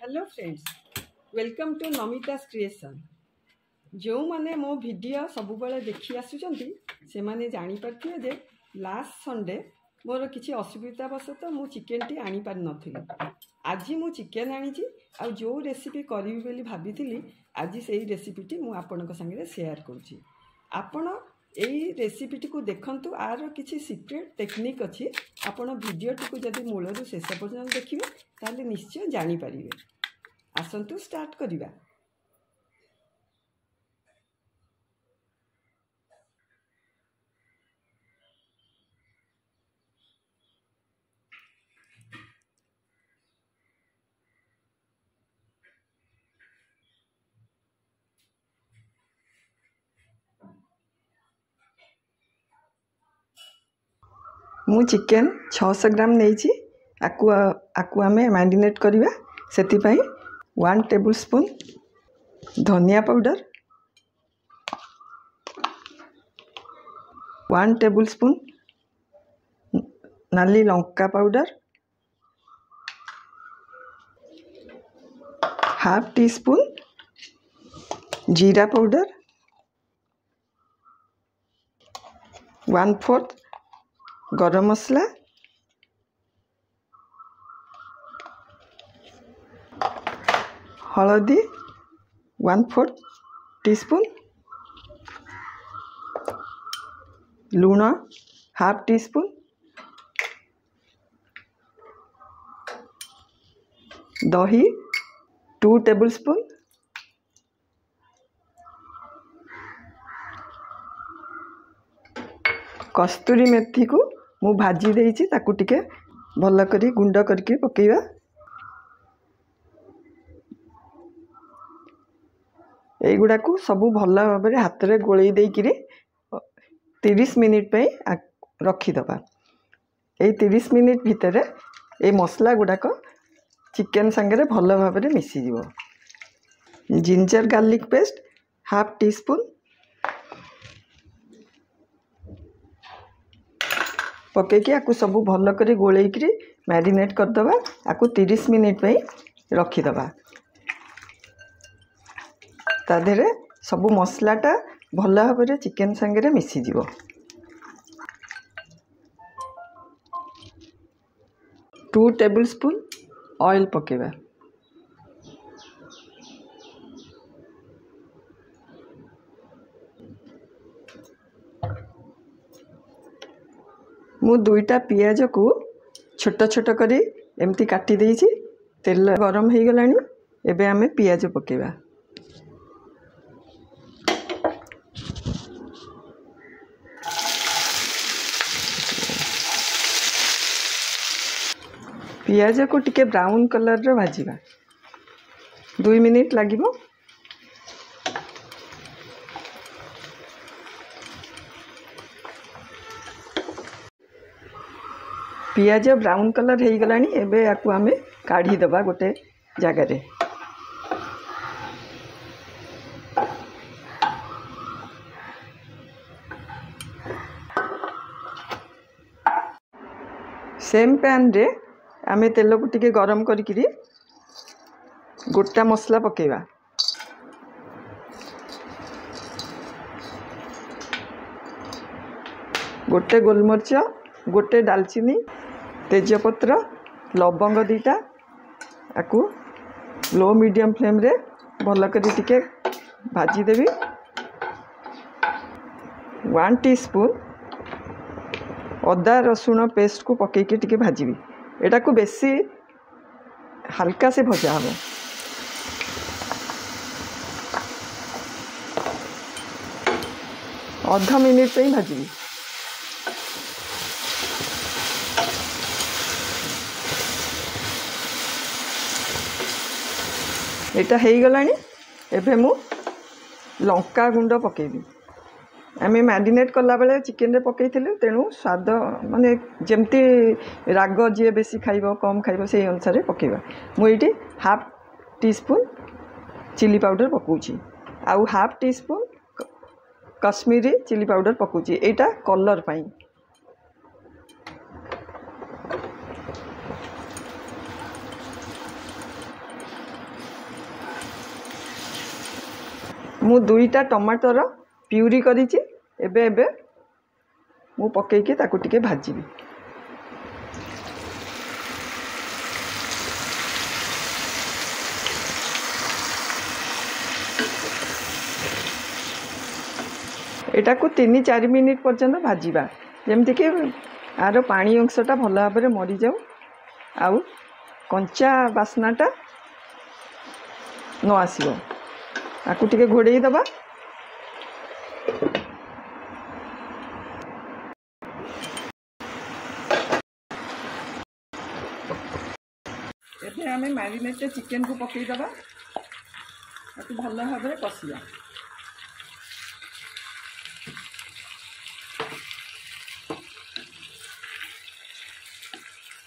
Hello friends, welcome to Namita's creation. जो मैंने मो वीडियो सब बेले देखी आसुचंती से माने जानी पारथिबे जे लास्ट संडे मोर किसी असुविधा वशतः मु चिकेन टी आनी पार नथिली। आज मु चिकेन आनीची आ जो रेसिपी करिवि बोली भाबिथिली आज सेही रेसिपी टी मु आपनक संगे शेयर करूची। आपण एई रेसिपी टी को देखंतु, आर किसी सीक्रेट टेक्निक अच्छी। आपण वीडियो टी को जदि मूलरू शेष पर्यंत देखिबे ताले निश्चय जानी पारिबे। आसंतु स्टार्ट करिबा। मु चिकेन 600 ग्राम नहीं आकु आमे मैरिनेट करिबा। सेति पई 1 टेबल स्पून धनिया पाउडर, 1 टेबल स्पून नाली Lanka powder, half tea spoon जीरा पाउडर, 1/4 गरम मसला, हलदी 1/4 टीस्पून, लूण हाफ टी स्पून, दही 2 टेबल स्पून, कस्तूरी मेथी को मु भाजी देइछि ताकू टिके भल करी गुंड करके पकेइबा। एगुड़ा को सबू भल भाव हाथ में गोल देकरी 30 मिनिट पे रखीदबा। ये 30 मिनिट भितर ये मसला गुड़ाक चिकेन संगे भल भाव मिसीज। Ginger garlic paste half teaspoon पकईकि आपको सब भल कर गोलैकि मैरिनेट करदबा। आपको 30 मिनिट पे रखीदबा। तादेरे सब मसलाटा भल भाव चिकेन संगे मिसीज। 2 टेबल स्पून ऑयल पकेबा। मु 2टा पियाज को छोट छोट करी एमती काटी देइछि। तेल गरम हो गलानी, एबे आमे पियाज पकेबा। पियाज को टिके ब्राउन कलर रे भाजीबा। 2 मिनिट लागिबो। पियाज ब्राउन कलर हो गलानी, एबे आकु आमे काढ़ी दबा गोटे जगह रे। सेम पैन रे आमे तेल को टिके गरम करिकिरी गोटा मसला पकेबा। गोटे गोलमरिच, गोटे दालचीनी, तेजपत्र, लवंग 2टा आकु लो मीडियम फ्लेम रे भल करी टिके भाजी देवी। 1 टीस्पून अदा रसुण पेस्ट को पकईकि टिके भाजीबी। एटा को बेसी हल्का से भजा हम। आधा मिनिट पे ही भाजीबी। एटा हो गलानी, एबे मु लंका गुंड पकेबी। आमे मैरिनेट कला बेले चिकेन रे पकई थिले, तेणु स्वाद माने जेमती राग जे बेसी खाइबो कम खाइबो से अनुसार पकेबा। मु एटी half teaspoon chilli powder पकाउची, आउ half teaspoon Kashmiri chilli powder पकाउची। एटा कलर पाई। मु 2टा टमाटर प्यूरी करिछि एबे एबे मु पकेइके ताकू टिके भाजिबी। एटा को 3-4 मिनिट पर्यंत भाजिबा जेमति कि आर पानी अंशटा भल भाव मरी जाऊ आउ कंचा बास्नाटा न आसीबो। आकु टिके घोड़े दबा। एबे आमे मैरिनेटेड चिकन को पकई दबा। आकु भल भाव कसिया।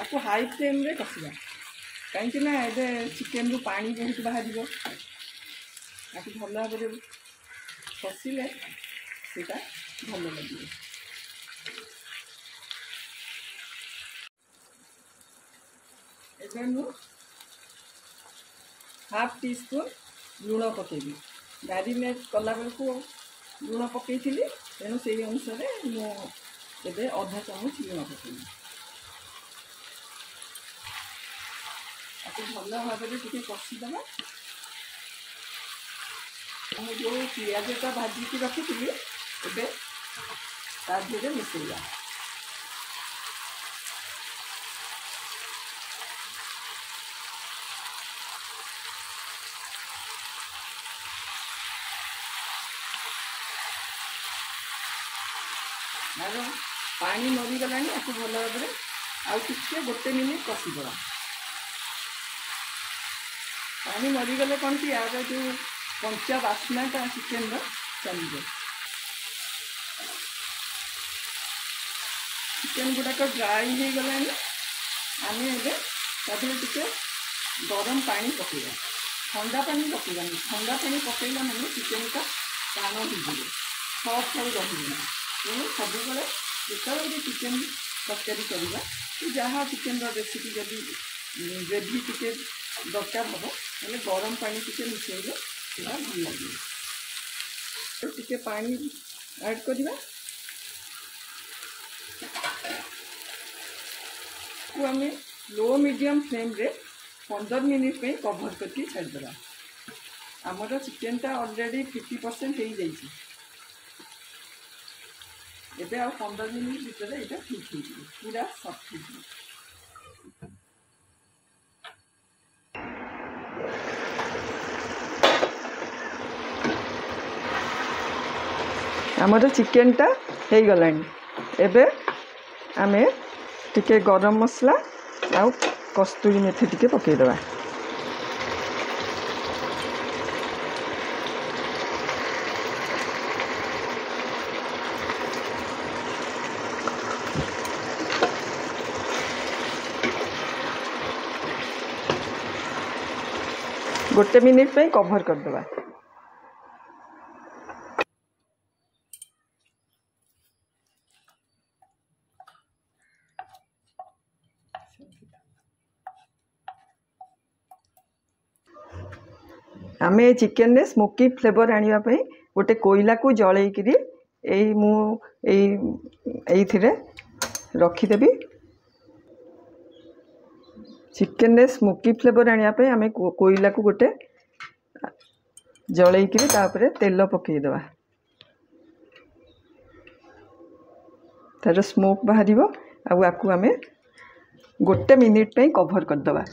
आपको हाई फ्लेम रे कसिया कहीं ना ए चिकेन रू पानी बहुत बाहर आपको भल भाव कसिले सेटा भल लगे। एबे मु हाफ टी स्पून लुण पकेबी। मैरिनेट कला बेलू लुण पकई तेणु से अनुसार मुझे अधा चामच लुण पकेबी। भल भाव टे कषिदेवा। जो पियाजटा भाजिकी रखी एबे तादेह मिसेगा। आर पानी मरीगला आपको भल भाव आउ टिके 1 मिनिट कषिदेवा। पानी मरीगले कौन कि यार जो कंचा बास्नाटा चिकेन चलिए। चिकेन गुड़ाक ड्राई हो गला आम एवं टे गरम पानी पकेगा। ठंडा पानी पकेगा। ठंडा पानी पकेला मैंने चिकेन का टाण हो सफ्ट हो रही तेणु सब जो चिकेन तरकारी करवा जहाँ चिकेन रेसिपी जब ग्रेवी टिके दरकार हम मैंने गरम पानी टिके मिसेले सीधा भल लगे। टिके पानी ऐड करवा को आम लो मीडियम फ्लेम रे 15 मिनिट में कवर करके छाड़देवा। आमर चिकेनटा ऑलरेडी 50% हो जाइए। एबे आ 15 मिनिट भीतर यहाँ ठीक हो पूरा सफ्ट हो। आमर चिकेनटा हो गला। एबे आमे टिके गरम मसला आउ कस्तूरी मेथी टिके पकेदेवा। गोटे मिनिट पे कवर करदेवा। आमे चिकेन रे स्मोकी फ्लेवर आनिया पई गोटे कोयला को जळेइकरी एइथिरे रखिदेबी। चिकेन रे स्मोकी फ्लेवर आनिया पई आमे कोयला को गोटे जळेइकरी तापरे तेल पकेइदेवा। तार स्मोक बाहरिबो आउ आकु आमे गोटे मिनिट पे कवर करदेवा।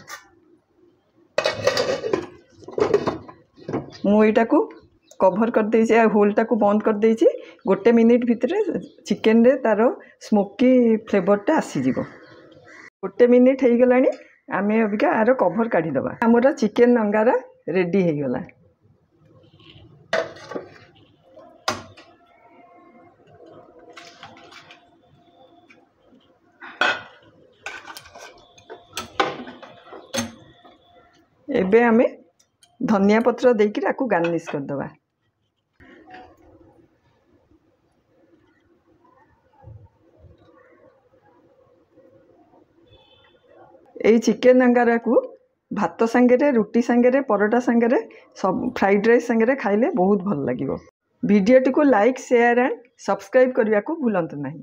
मुईटा को कवर कर देइछि होलटा को बंद कर देइछि। गोटे मिनिट भितर चिकेन रे तार स्मोकी फ्लेवरटा आसीजिवो। गोटे मिनिट हो गलानी आमे अबिका आर कवर काढ़ीदेवा। आमर चिकेन अंगारा रेडी हो गला। एबे आमे धनिया पत्र देकर आपको गार्निश करदेवा। यही चिकेन अंगारा को भात सांगे रुटी सांगे परोटा सांगे सब फ्राइड राइस सांगे खाइले बहुत भल लगे। भिडियोटी को लाइक शेयर एंड सब्सक्राइब करने को भूलंतु नहीं।